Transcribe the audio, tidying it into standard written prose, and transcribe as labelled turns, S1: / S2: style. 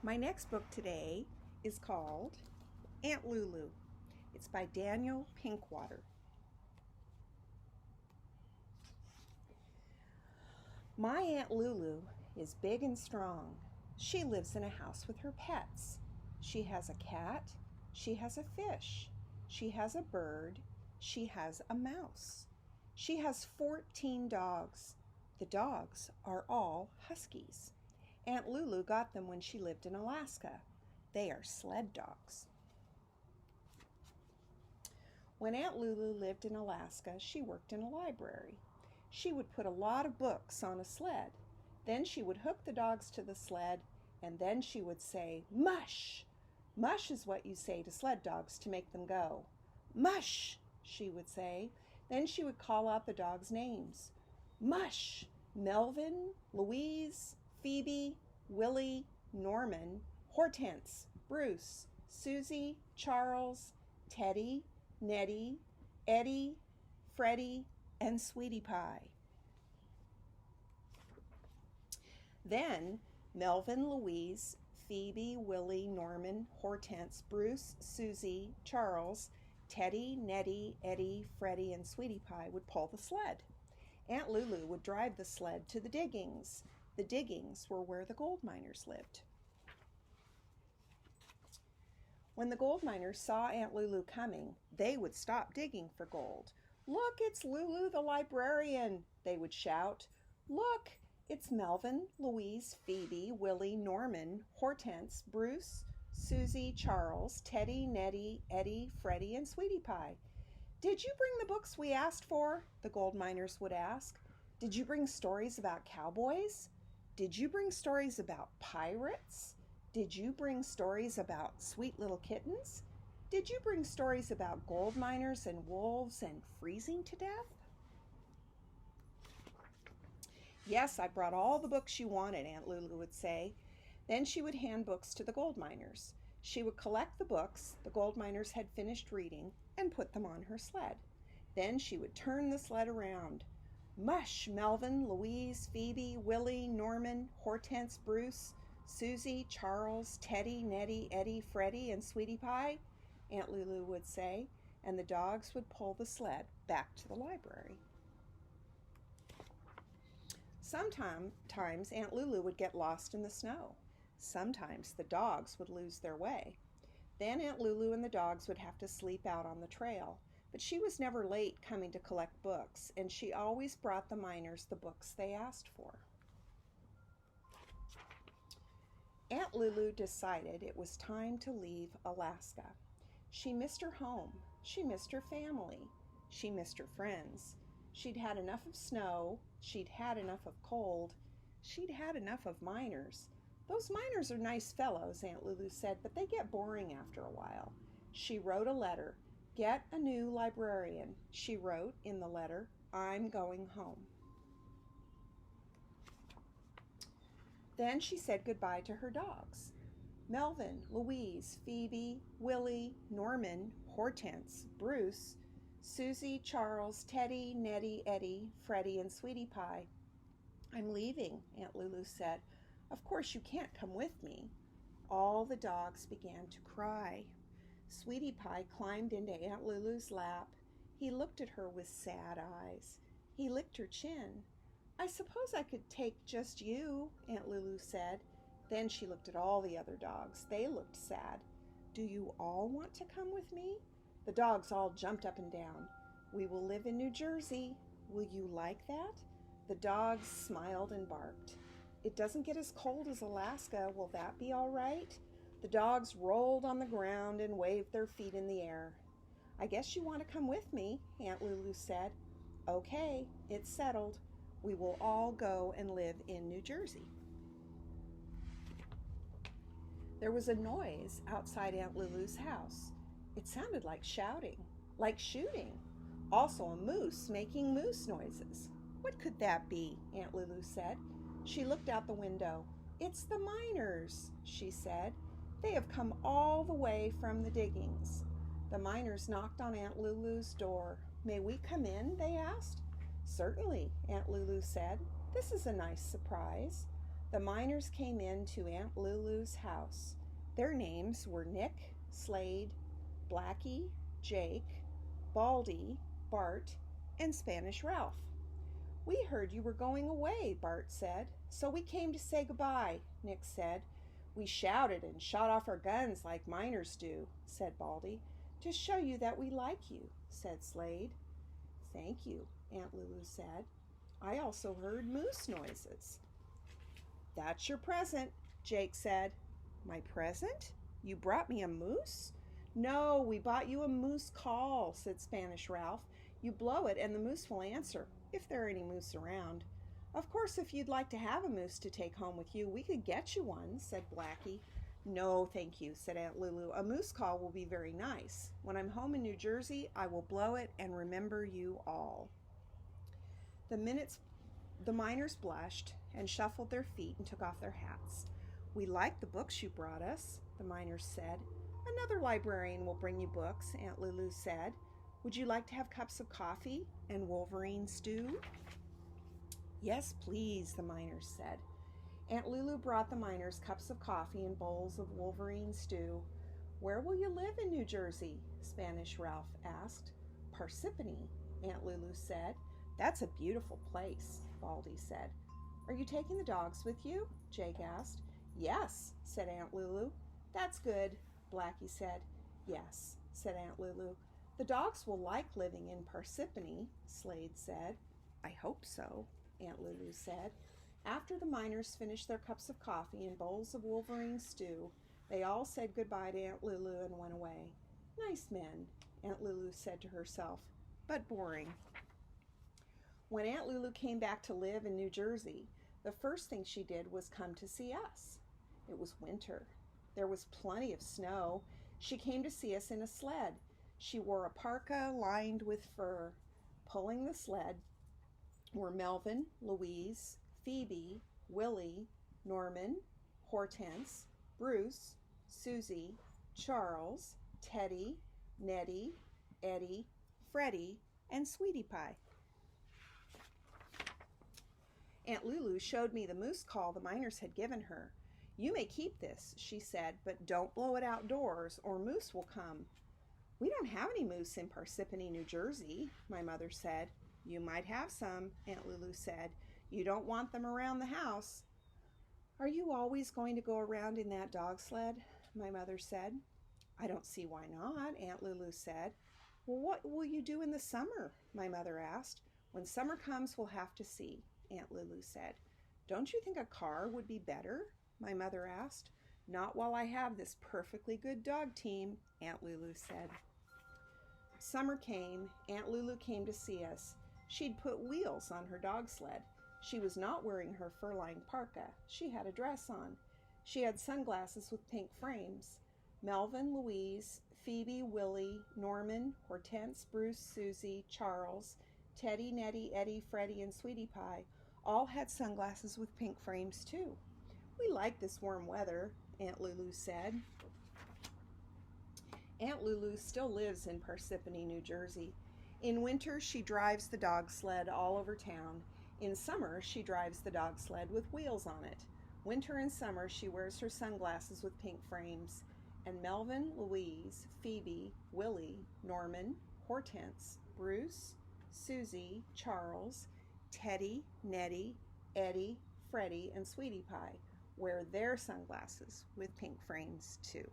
S1: My next book today is called Aunt Lulu. It's by Daniel Pinkwater. My Aunt Lulu is big and strong. She lives in a house with her pets. She has a cat. She has a fish. She has a bird. She has a mouse. She has 14 dogs. The dogs are all huskies. Aunt Lulu got them when she lived in Alaska. They are sled dogs. When Aunt Lulu lived in Alaska, she worked in a library. She would put a lot of books on a sled. Then she would hook the dogs to the sled, and then she would say, "Mush!" Mush is what you say to sled dogs to make them go. "Mush!" she would say. Then she would call out the dogs' names. Mush! Melvin, Louise, Phoebe, Willie, Norman, Hortense, Bruce, Susie, Charles, Teddy, Nettie, Eddie, Freddie, and Sweetie Pie. Then Melvin, Louise, Phoebe, Willie, Norman, Hortense, Bruce, Susie, Charles, Teddy, Nettie, Eddie, Freddie, and Sweetie Pie would pull the sled. Aunt Lulu would drive the sled to the diggings. The diggings were where the gold miners lived. When the gold miners saw Aunt Lulu coming, they would stop digging for gold. "Look, it's Lulu the librarian," they would shout. "Look, it's Melvin, Louise, Phoebe, Willie, Norman, Hortense, Bruce, Susie, Charles, Teddy, Nettie, Eddie, Freddie, and Sweetie Pie. Did you bring the books we asked for?" the gold miners would ask. "Did you bring stories about cowboys? Did you bring stories about pirates? Did you bring stories about sweet little kittens? Did you bring stories about gold miners and wolves and freezing to death?" "Yes, I brought all the books you wanted," Aunt Lulu would say. Then she would hand books to the gold miners. She would collect the books the gold miners had finished reading and put them on her sled. Then she would turn the sled around. "Mush, Melvin, Louise, Phoebe, Willie, Norman, Hortense, Bruce, Susie, Charles, Teddy, Nettie, Eddie, Freddie, and Sweetie Pie," Aunt Lulu would say, and the dogs would pull the sled back to the library. Sometimes Aunt Lulu would get lost in the snow. Sometimes the dogs would lose their way. Then Aunt Lulu and the dogs would have to sleep out on the trail. But she was never late coming to collect books, and she always brought the miners the books they asked for. Aunt Lulu decided it was time to leave Alaska. She missed her home. She missed her family. She missed her friends. She'd had enough of snow. She'd had enough of cold. She'd had enough of miners. "Those miners are nice fellows," Aunt Lulu said, "but they get boring after a while." She wrote a letter. "Get a new librarian," she wrote in the letter. "I'm going home." Then she said goodbye to her dogs. Melvin, Louise, Phoebe, Willie, Norman, Hortense, Bruce, Susie, Charles, Teddy, Nettie, Eddie, Freddie, and Sweetie Pie. "I'm leaving," Aunt Lulu said. "Of course you can't come with me." All the dogs began to cry. Sweetie Pie climbed into Aunt Lulu's lap. He looked at her with sad eyes. He licked her chin. "I suppose I could take just you," Aunt Lulu said. Then she looked at all the other dogs. They looked sad. "Do you all want to come with me?" The dogs all jumped up and down. "We will live in New Jersey. Will you like that?" The dogs smiled and barked. "It doesn't get as cold as Alaska. Will that be all right?" The dogs rolled on the ground and waved their feet in the air. "I guess you want to come with me," Aunt Lulu said. "Okay, it's settled. We will all go and live in New Jersey." There was a noise outside Aunt Lulu's house. It sounded like shouting, like shooting. Also a moose making moose noises. "What could that be?" Aunt Lulu said. She looked out the window. "It's the miners," she said. "They have come all the way from the diggings." The miners knocked on Aunt Lulu's door. "May we come in?" they asked. "Certainly," Aunt Lulu said. "This is a nice surprise." The miners came in to Aunt Lulu's house. Their names were Nick, Slade, Blackie, Jake, Baldy, Bart, and Spanish Ralph. "We heard you were going away," Bart said, "so we came to say goodbye," Nick said. "We shouted and shot off our guns like miners do," said Baldy. "To show you that we like you," said Slade. "Thank you," Aunt Lulu said. "I also heard moose noises." "That's your present," Jake said. "My present? You brought me a moose?" "No, we bought you a moose call," said Spanish Ralph. "You blow it and the moose will answer, if there are any moose around. Of course, if you'd like to have a moose to take home with you, we could get you one," said Blackie. "No, thank you," said Aunt Lulu. "A moose call will be very nice. When I'm home in New Jersey, I will blow it and remember you all." The miners blushed and shuffled their feet and took off their hats. "We like the books you brought us," the miners said. "Another librarian will bring you books," Aunt Lulu said. "Would you like to have cups of coffee and Wolverine stew?" "Yes, please," the miners said. Aunt Lulu brought the miners cups of coffee and bowls of Wolverine stew. "Where will you live in New Jersey?" Spanish Ralph asked. "Parsippany," Aunt Lulu said. "That's a beautiful place," Baldy said. "Are you taking the dogs with you?" Jake asked. "Yes," said Aunt Lulu. "That's good," Blackie said. "Yes," said Aunt Lulu. "The dogs will like living in Parsippany," Slade said. "I hope so," Aunt Lulu said. After the miners finished their cups of coffee and bowls of Wolverine stew, they all said goodbye to Aunt Lulu and went away. "Nice men," Aunt Lulu said to herself, "but boring." When Aunt Lulu came back to live in New Jersey, the first thing she did was come to see us. It was winter. There was plenty of snow. She came to see us in a sled. She wore a parka lined with fur. Pulling the sled were Melvin, Louise, Phoebe, Willie, Norman, Hortense, Bruce, Susie, Charles, Teddy, Nettie, Eddie, Freddie, and Sweetie Pie. Aunt Lulu showed me the moose call the miners had given her. "You may keep this," she said, "but don't blow it outdoors or moose will come." "We don't have any moose in Parsippany, New Jersey," my mother said. "You might have some," Aunt Lulu said. "You don't want them around the house." "Are you always going to go around in that dog sled?" my mother said. "I don't see why not," Aunt Lulu said. "Well, what will you do in the summer?" my mother asked. "When summer comes, we'll have to see," Aunt Lulu said. "Don't you think a car would be better?" my mother asked. "Not while I have this perfectly good dog team," Aunt Lulu said. Summer came. Aunt Lulu came to see us. She'd put wheels on her dog sled. She was not wearing her fur-lined parka. She had a dress on. She had sunglasses with pink frames. Melvin, Louise, Phoebe, Willie, Norman, Hortense, Bruce, Susie, Charles, Teddy, Nettie, Eddie, Freddie, and Sweetie Pie all had sunglasses with pink frames too. "We like this warm weather," Aunt Lulu said. Aunt Lulu still lives in Parsippany, New Jersey. In winter, she drives the dog sled all over town. In summer, she drives the dog sled with wheels on it. Winter and summer, she wears her sunglasses with pink frames. And Melvin, Louise, Phoebe, Willie, Norman, Hortense, Bruce, Susie, Charles, Teddy, Nettie, Eddie, Freddie, and Sweetie Pie wear their sunglasses with pink frames too.